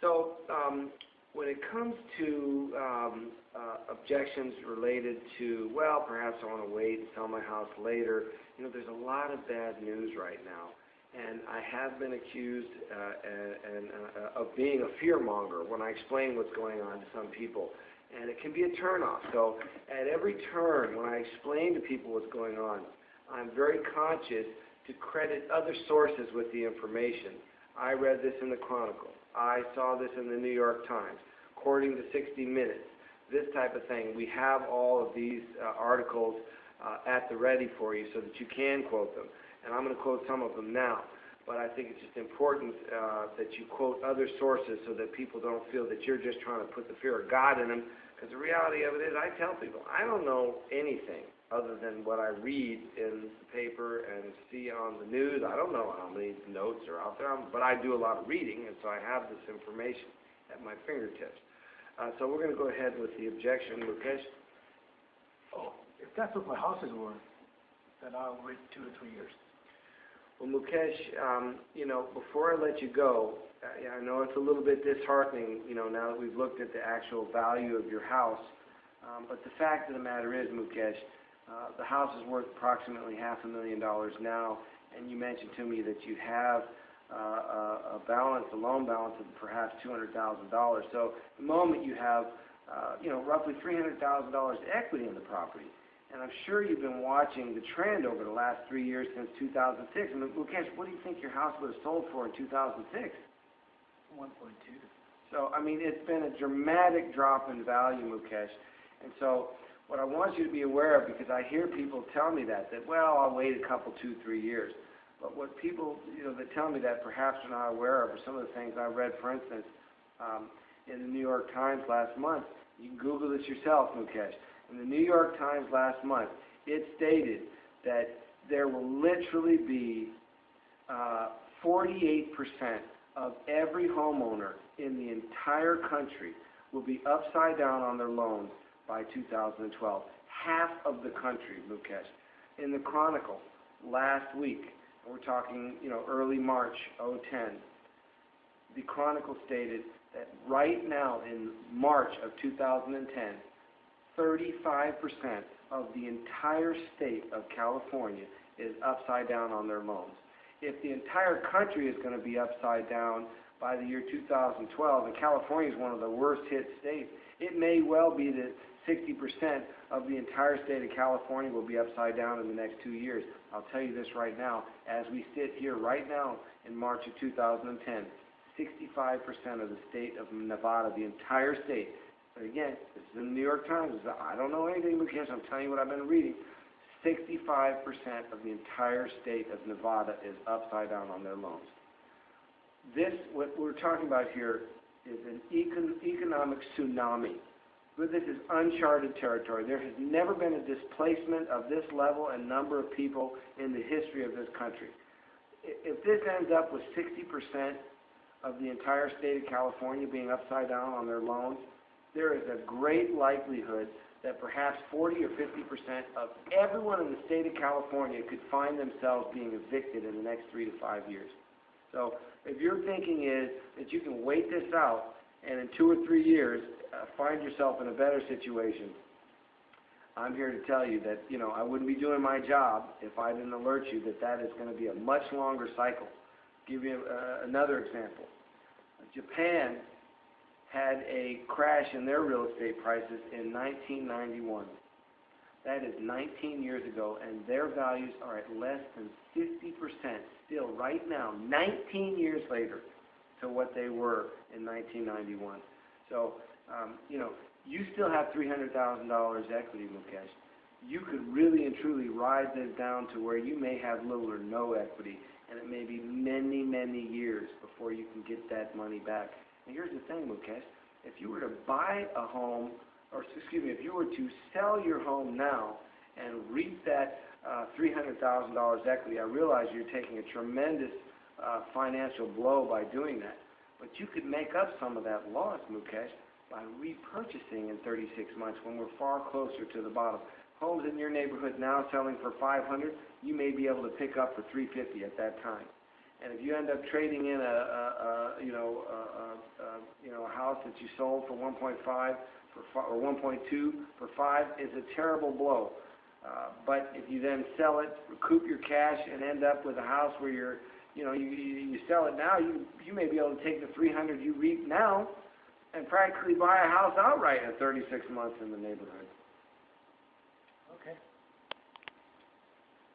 So when it comes to objections related to, well, perhaps I want to wait and sell my house later, there's a lot of bad news right now. And I have been accused of being a fear-monger when I explain what's going on to some people. And it can be a turn-off. So at every turn, when I explain to people what's going on, I'm very conscious to credit other sources with the information. I read this in the Chronicle. I saw this in the New York Times. According to 60 Minutes, this type of thing. We have all of these articles at the ready for you so that you can quote them. And I'm going to quote some of them now. But I think it's just important that you quote other sources so that people don't feel that you're just trying to put the fear of God in them. Because the reality of it is, I tell people, I don't know anything other than what I read in the paper and see on the news. I don't know how many notes are out there, but I do a lot of reading, and so I have this information at my fingertips. So we're going to go ahead with the objection, Mukesh. Oh, if that's what my house is worth, then I'll wait 2 to 3 years. Well, Mukesh, before I let you go, I know it's a little bit disheartening, now that we've looked at the actual value of your house. But the fact of the matter is, Mukesh, the house is worth approximately $500,000 now, and you mentioned to me that you have a loan balance of perhaps $200,000. So at the moment you have, roughly $300,000 equity in the property. And I'm sure you've been watching the trend over the last 3 years since 2006. And Mukesh, what do you think your house would have sold for in 2006? 1.2. So, it's been a dramatic drop in value, Mukesh. And so what I want you to be aware of, because I hear people tell me that, well, I'll wait a couple, 2, 3 years. But what people, that tell me that perhaps are not aware of are some of the things I read, for instance, in the New York Times last month. You can Google this yourself, Mukesh. In the New York Times last month, it stated that there will literally be 48% of every homeowner in the entire country will be upside down on their loans by 2012. Half of the country, Mukesh. In the Chronicle last week, we're talking, early March 2010, the Chronicle stated that right now in March of 2010, 35% of the entire state of California is upside down on their loans. If the entire country is going to be upside down by the year 2012, and California is one of the worst hit states, it may well be that 60% of the entire state of California will be upside down in the next 2 years. I'll tell you this right now, as we sit here right now in March of 2010, 65% of the state of Nevada, the entire state, but again, this is in the New York Times. I don't know anything, Mukesh. I'm telling you what I've been reading. 65% of the entire state of Nevada is upside down on their loans. What we're talking about here, is an economic tsunami. But this is uncharted territory. There has never been a displacement of this level and number of people in the history of this country. If this ends up with 60% of the entire state of California being upside down on their loans, there is a great likelihood that perhaps 40 or 50% of everyone in the state of California could find themselves being evicted in the next 3 to 5 years. So if your thinking is that you can wait this out and in 2 or 3 years find yourself in a better situation, I'm here to tell you that, I wouldn't be doing my job if I didn't alert you that that is going to be a much longer cycle. I'll give you another example. Japan had a crash in their real estate prices in 1991. That is 19 years ago, and their values are at less than 50% still right now, 19 years later, to what they were in 1991. So, you still have $300,000 equity, Mukesh. You could really and truly ride this down to where you may have little or no equity, and it may be many, many years before you can get that money back. And here's the thing, Mukesh. If you were to buy a home, if you were to sell your home now and reap that $300,000 equity, I realize you're taking a tremendous financial blow by doing that. But you could make up some of that loss, Mukesh, by repurchasing in 36 months when we're far closer to the bottom. Homes in your neighborhood now selling for $500, you may be able to pick up for $350 at that time. And if you end up trading in house that you sold for 1.5 or 1.2 for 5 is a terrible blow. But if you then sell it, recoup your cash, and end up with a house where you sell it now, you may be able to take the $300 you reap now and practically buy a house outright in 36 months in the neighborhood. Okay.